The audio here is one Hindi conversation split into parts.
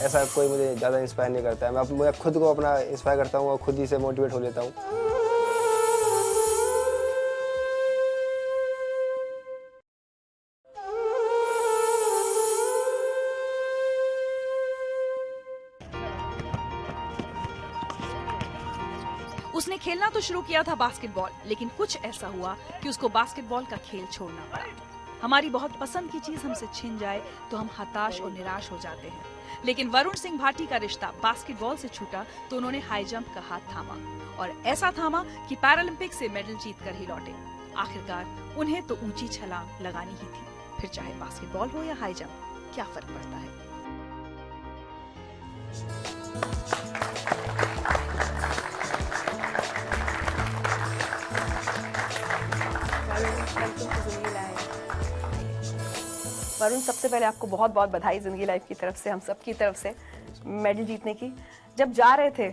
ऐसा कोई मुझे ज़्यादा इंस्पायर नहीं करता है। मैं खुद को अपना इंस्पायर करता हूँ और खुद ही से मोटिवेट हो लेता हूँ। उसने खेलना तो शुरू किया था बास्केटबॉल, लेकिन कुछ ऐसा हुआ कि उसको बास्केटबॉल का खेल छोड़ना पड़ा। हमारी बहुत पसंद की चीज हमसे छिन जाए तो हम हताश और निराश हो जाते हैं, लेकिन वरुण सिंह भाटी का रिश्ता बास्केटबॉल से छूटा तो उन्होंने हाई जंप का हाथ थामा, और ऐसा थामा कि पैरालंपिक से मेडल जीतकर ही लौटे। आखिरकार उन्हें तो ऊंची छलांग लगानी ही थी, फिर चाहे बास्केटबॉल हो या हाई जंप, क्या फर्क पड़ता है। वरुण, सबसे पहले आपको बहुत बहुत बधाई जिंदगी लाइफ की तरफ से, हम सब की तरफ से, मेडल जीतने की। जब जा रहे थे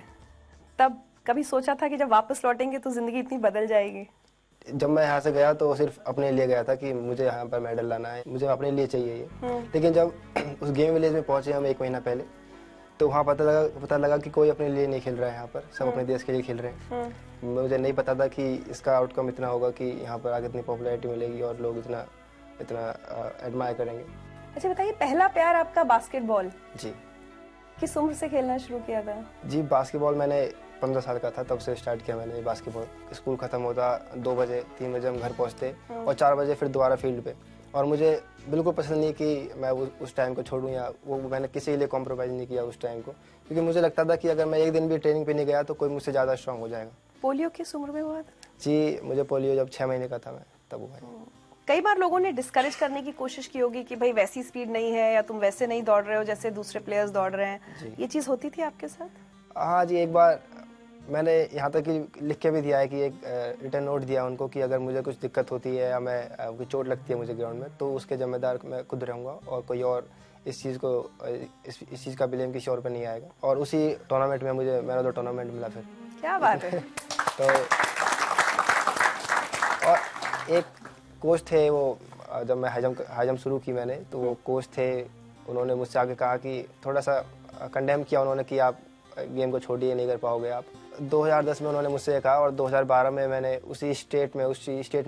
तब कभी सोचा था कि जब वापस लौटेंगे तो जिंदगी इतनी बदल जाएगी? जब मैं यहाँ से गया तो सिर्फ अपने लिए गया था कि मुझे यहाँ पर मेडल लाना है, मुझे अपने लिए चाहिए ये। लेकिन जब उस गेम विलेज में पहुंचे हम 1 महीना पहले, तो वहाँ पता लगा कि कोई अपने लिए नहीं खेल रहा है, यहाँ पर सब अपने देश के लिए खेल रहे हैं। मुझे नहीं पता था कि इसका आउटकम इतना होगा कि यहाँ पर आगे इतनी पॉपुलैरिटी मिलेगी और लोग इतना एडमायर करेंगे। अच्छा बताइए, पहला प्यार आपका बास्केटबॉल? जी। किस उम्र से खेलना शुरू किया था? जी, बास्केटबॉल मैंने 15 साल का था तब से स्टार्ट किया मैंने बास्केटबॉल। स्कूल खत्म होता 2 बजे 3 बजे हम घर पहुँचते और 4 बजे फिर दोबारा फील्ड पे। और मुझे बिल्कुल पसंद नहीं कि मैं उस टाइम को छोड़ूं, या वो मैंने किसी के लिए कॉम्प्रोमाइज़ नहीं किया उस टाइम को, क्योंकि मुझे लगता था कि अगर मैं एक दिन भी ट्रेनिंग पे नहीं गया तो कोई मुझसे ज़्यादा स्ट्रांग हो जाएगा। पोलियो किस उम्र में हुआ था? जी, मुझे पोलियो जब 6 महीने का था मैं तब हुआ है। कई बार लोगों ने डिस्करेज करने की कोशिश की होगी कि भाई वैसी स्पीड नहीं है या तुम वैसे नहीं दौड़ रहे हो जैसे दूसरे प्लेयर्स दौड़ रहे हैं, ये चीज़ होती थी आपके साथ? हाँ जी, एक बार मैंने यहाँ तक कि लिख के भी दिया है कि एक रिटर्न नोट दिया उनको कि अगर मुझे कुछ दिक्कत होती है या मैं कोई चोट लगती है मुझे ग्राउंड में, तो उसके जिम्मेदार मैं खुद रहूँगा और कोई और इस चीज़ का ब्लेम किसी और पर नहीं आएगा। और उसी टूर्नामेंट में मुझे मैन ऑफ द टूर्नामेंट मिला फिर। क्या बात है। तो और एक कोच थे, वो जब मैं हाई जंप शुरू की मैंने, तो वो कोच थे, उन्होंने मुझसे आके कहा कि थोड़ा सा कंडेम किया उन्होंने कि आप गेम को छोड़िए, नहीं कर पाओगे आप। 2010 में उन्होंने मुझसे कहा और 2012 में मैंने उसी स्टेट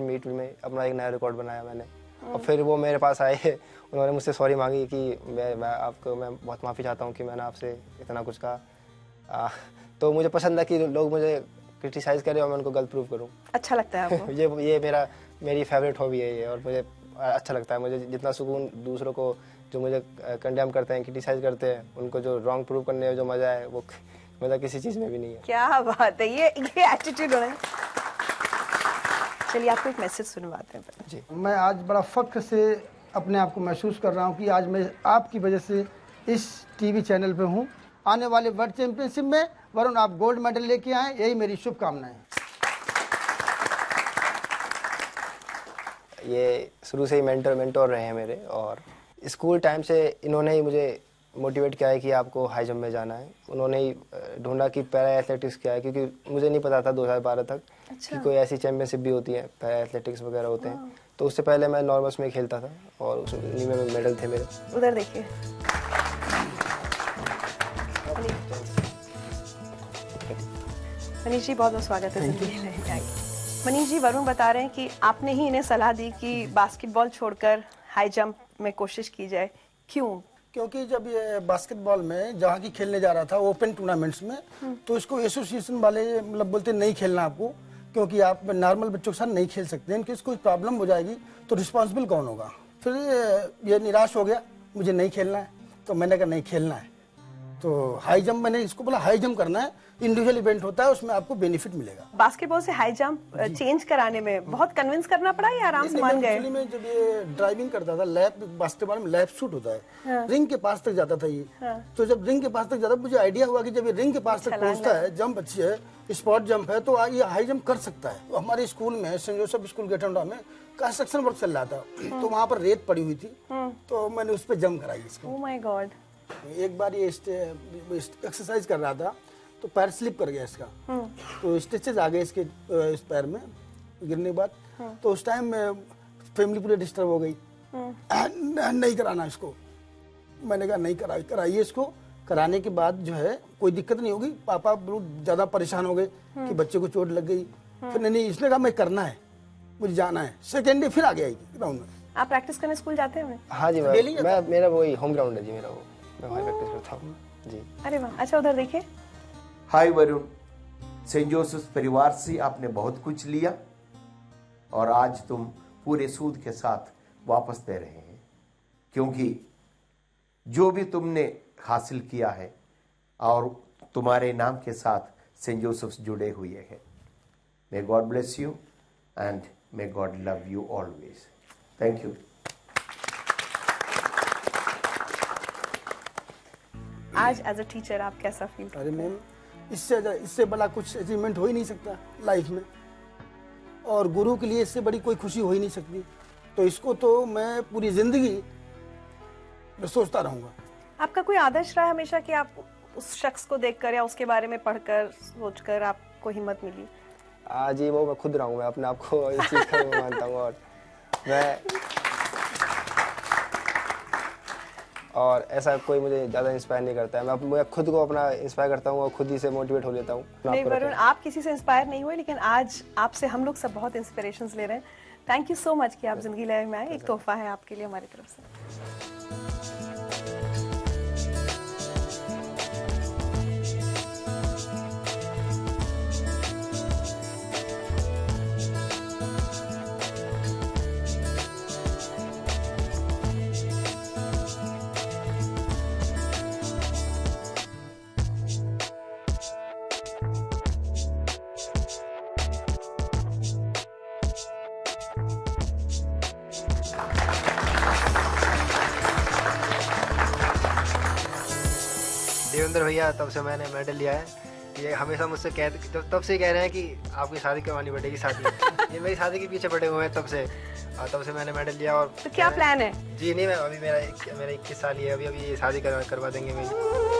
मीट में अपना एक नया रिकॉर्ड बनाया मैंने। और फिर वो मेरे पास आए, उन्होंने मुझसे सॉरी मांगी कि मैं बहुत माफ़ी चाहता हूँ कि मैंने आपसे इतना कुछ कहा। तो मुझे पसंद है कि लोग मुझे क्रिटिसाइज़ करें और मैं उनको गलत प्रूव करूँ। अच्छा लगता है आपको? ये मेरी फेवरेट हॉबी है ये, और मुझे अच्छा लगता है। मुझे जितना सुकून दूसरों को जो मुझे कंडेम करते हैं, क्रिटिसाइज करते हैं, उनको जो रॉन्ग प्रूव करने में जो मजा है वो मजा किसी चीज में भी नहीं है। क्या बात है, ये एटीट्यूड होना है। चलिए आपको एक मैसेज सुनवाते हैं। जी, मैं आज बड़ा फख्र से अपने आप को महसूस कर रहा हूँ कि आज मैं आपकी वजह से इस टीवी चैनल पे हूँ। आने वाले वर्ल्ड चैंपियनशिप में वरुण आप गोल्ड मेडल लेके आए, यही मेरी शुभकामनाएं। ये शुरू से ही मेंटोर रहे हैं मेरे, और स्कूल टाइम से इन्होंने ही मुझे मोटिवेट किया है कि आपको हाई जंप में जाना है। उन्होंने ही ढूंढा कि पैरा एथलेटिक्स क्या है, क्योंकि मुझे नहीं पता था 2012 तक कि कोई ऐसी चैंपियनशिप भी होती है, पैरा एथलेटिक्स वगैरह होते हैं। तो उससे पहले मैं नॉर्मल्स में खेलता था और उन्हीं में मेडल थे मेरे। उधर देखिए। मनीष जी, बहुत बहुत स्वागत है। मनीष जी, वरुण बता रहे हैं कि आपने ही इन्हें सलाह दी कि बास्केटबॉल छोड़कर हाई जंप में कोशिश की जाए। क्यों? क्योंकि जब ये बास्केटबॉल में जहाँ की खेलने जा रहा था ओपन टूर्नामेंट्स में, तो इसको एसोसिएशन वाले मतलब बोलते नहीं खेलना आपको, क्योंकि आप नॉर्मल बच्चों के साथ नहीं खेल सकते, इनकी कोई प्रॉब्लम हो जाएगी तो रिस्पॉन्सिबल कौन होगा। फिर ये निराश हो गया, मुझे नहीं खेलना है, तो मैंने कहा नहीं खेलना है। तो हाई जंप मैंने इसको बोला हाई जंप करना है, इंडिविजुअल इवेंट होता है, उसमें आपको बेनिफिट मिलेगा। बास्केटबॉल से हाई जंप चेंज कराने में बहुत कन्विंस करना पड़ा या आराम से मान गए? में जब ये ड्राइविंग करता था, लैप बास्केटबॉल में लैप शूट होता है, रिंग के पास तक जाता था ये। तो जब रिंग के पास तक जाता, मुझे आइडिया हुआ कि जब ये रिंग के पास तक पहुंचता है, जंप अच्छी है, स्पॉट जंप है, तो ये हाई जंप कर सकता है। तो हमारे स्कूल में सेंट जोसेफ स्कूल गेटौंडा में कंस्ट्रक्शन वर्क चल रहा था, तो वहाँ पर रेत पड़ी हुई थी, तो मैंने उस पर जंप कराई इसको। Oh my God. एक बार ये एक्सरसाइज कर रहा था तो पैर स्लिप कर गया इसका, तो स्टिचेज आ गए इसके इस पैर में गिरने के बाद। तो उस टाइम फैमिली पूरी डिस्टर्ब हो गई, नहीं कराना इसको। मैंने कहा नहीं कराइए इसको, कराने के बाद जो है कोई दिक्कत नहीं होगी। पापा बहुत ज्यादा परेशान हो गए कि बच्चे को चोट लग गई। फिर नहीं, इसने कहा मैं करना है, मुझे जाना है। सेकेंड डे फिर आ गया ग्राउंड में। आप प्रैक्टिस करने स्कूल जाते हैं? हाँ जी, मैं मेरा वही होम ग्राउंड है जी मेरा, वो मैं वहीं प्रैक्टिस करता हूँ जी। अरे वाह, अच्छा उधर देखिए। हाय वरुण, सेंट जोसेफ परिवार से आपने बहुत कुछ लिया और आज तुम पूरे सूद के साथ वापस दे रहे हैं, क्योंकि जो भी तुमने हासिल किया है और तुम्हारे नाम के साथ सेंट जोसेफ जुड़े हुए हैं। May God bless you and may God love you always. Thank you. आज एज अ टीचर आप कैसा फील? अरे मैम, इससे बड़ा कुछ अचीवमेंट हो ही नहीं सकता लाइफ में, और गुरु के लिए इससे बड़ी कोई खुशी हो ही नहीं सकती। तो इसको तो मैं पूरी जिंदगी सोचता रहूंगा। आपका कोई आदर्श रहा हमेशा कि आप उस शख्स को देखकर या उसके बारे में पढ़कर सोचकर आपको हिम्मत मिली? जी वो मैं खुद रहा हूँ, मैं अपने आप को इस चीज़ का मानता हूँ। और ऐसा कोई मुझे ज़्यादा इंस्पायर नहीं करता है। मैं खुद को अपना इंस्पायर करता हूँ और खुद ही से मोटिवेट हो लेता हूँ। नहीं वरुण, आप किसी से इंस्पायर नहीं हुए, लेकिन आज आपसे हम लोग सब बहुत इंस्पिरेशंस ले रहे हैं। थैंक यू सो मच कि आप जिंदगी लाइव में आए। एक तोहफा है आपके लिए हमारी तरफ से। देवेंद्र भैया तब से मैंने मेडल लिया है। ये हमेशा मुझसे तब से कह रहे हैं कि आपकी शादी करवानी पड़ेगी, शादी। ये मेरी शादी के पीछे पड़े हुए हैं तब से, और तब से मैंने मेडल लिया। और तो क्या प्लान है? जी नहीं, मैं अभी मेरा 21 साल ही है, अभी ये शादी करवा देंगे मेरी।